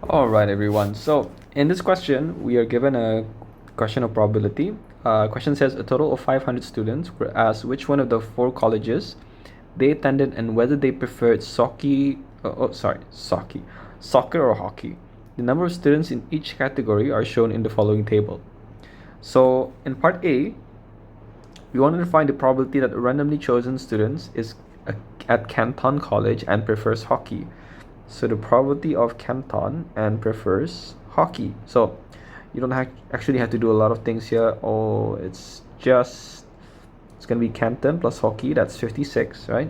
All right, everyone. So in this question, we are given a question of probability. Question says a total of 500 students were asked which one of the four colleges they attended and whether they preferred soccer or hockey. The number of students in each category are shown in the following table. So in part A, we wanted to find the probability that a randomly chosen student is at Canton College and prefers hockey. So the probability of Canton and prefers hockey. So you don't actually have to do a lot of things here. Oh, it's going to be Canton plus hockey. That's 56, right?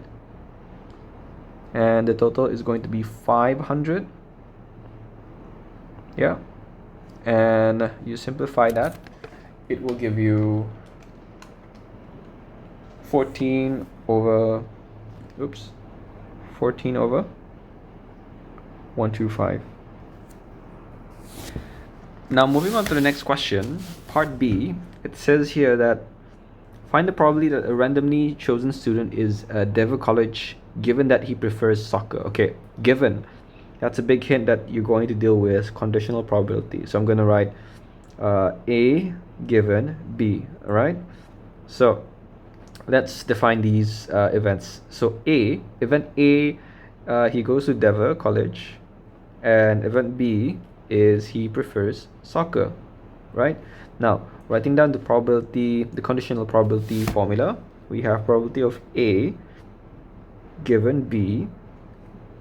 And the total is going to be 500. Yeah. And you simplify that, it will give you 14 over 125. Now moving on to the next question, part B, it says here that find the probability that a randomly chosen student is at Dever College given that he prefers soccer. Okay, given. That's a big hint that you're going to deal with conditional probability. So I'm going to write A given B, all right? So let's define these events. So event A, he goes to Dever College, and event B is he prefers soccer, right? Now, writing down the probability, the conditional probability formula, we have probability of A given B,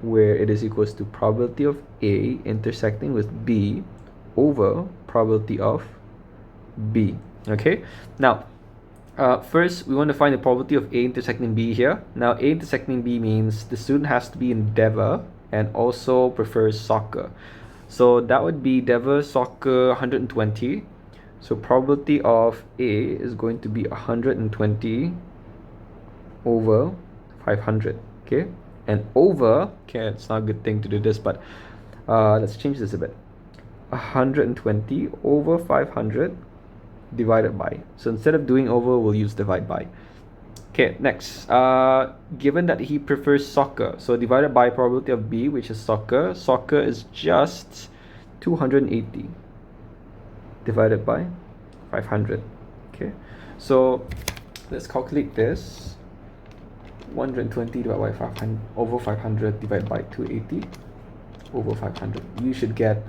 where it is equals to probability of A intersecting with B over probability of B. Okay, now first we want to find the probability of A intersecting B here. Now A intersecting B means the student has to be in Dever and also prefers soccer. So that would be Dever soccer 120. So probability of A is going to be 120 over 500. Okay, and over, okay, it's not a good thing to do this, but let's change this a bit. 120 over 500 divided by. So instead of doing over, we'll use divide by. Okay, next. Given that he prefers soccer, so divided by probability of B, which is soccer. Soccer is just 280 divided by 500. Okay, so let's calculate this. 120 divided by 500 over 500 divided by 280 over 500. You should get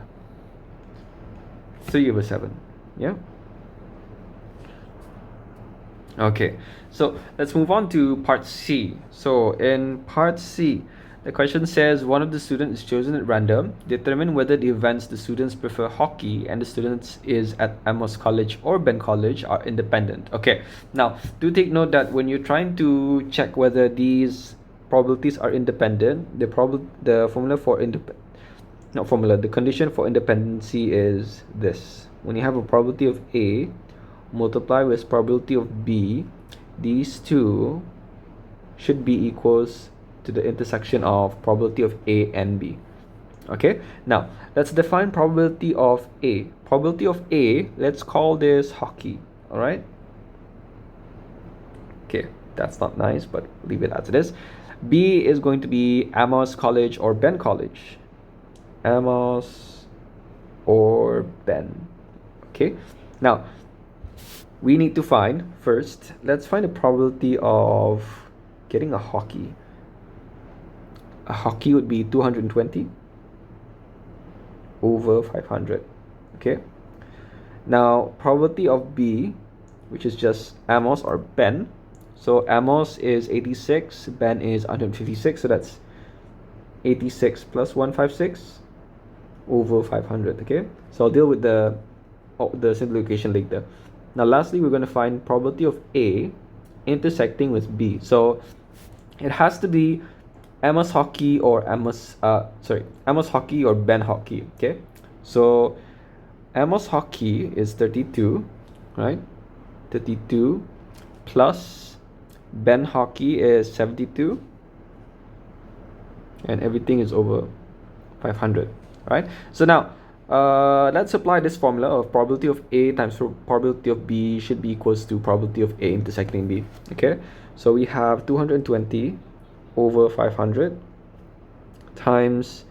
3 over 7. Yeah. Okay, so let's move on to part C. So in part C, the question says one of the students is chosen at random. Determine whether the events the students prefer hockey and the students is at Amos College or Ben College are independent. Okay, now do take note that when you're trying to check whether these probabilities are independent, the formula for the condition for independency is this. When you have a probability of A multiply with probability of B, these two should be equals to the intersection of probability of A and B. Okay, now let's define probability of A. Probability of A, let's call this hockey. All right. Okay, that's not nice, but leave it as it is. B is going to be Amos College or Ben College. Amos or Ben. Okay, now we need to find first, let's find the probability of getting a hockey. A hockey would be 220 over 500. Okay, now probability of B, which is just Amos or Ben. So Amos is 86, Ben is 156, so that's 86 plus 156 over 500. Okay, so I'll deal with the simplification later. Now lastly, we're going to find probability of A intersecting with B. So it has to be Amos hockey or Amos hockey or Ben hockey. Okay, so Amos hockey is 32, right? 32 plus Ben hockey is 72, and everything is over 500, right? So now let's apply this formula of probability of A times probability of B should be equals to probability of A intersecting B. Okay, so we have 220 over 500 times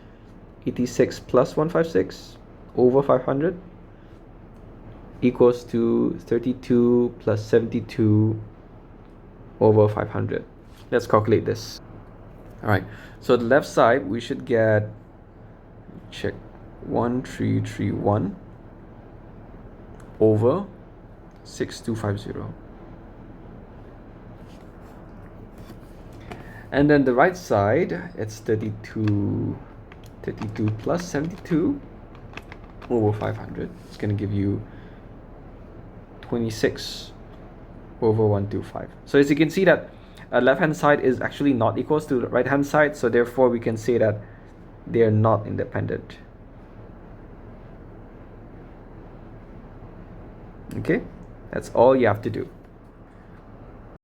86 plus 156 over 500 equals to 32 plus 72 over 500. Let's calculate this. All right, so the left side we should get, check, 1331 over 6250. And then the right side, it's 32 plus 72 over 500. It's going to give you 26 over 125. So as you can see that left hand side is actually not equals to the right hand side, so therefore we can say that they are not independent. Okay, that's all you have to do.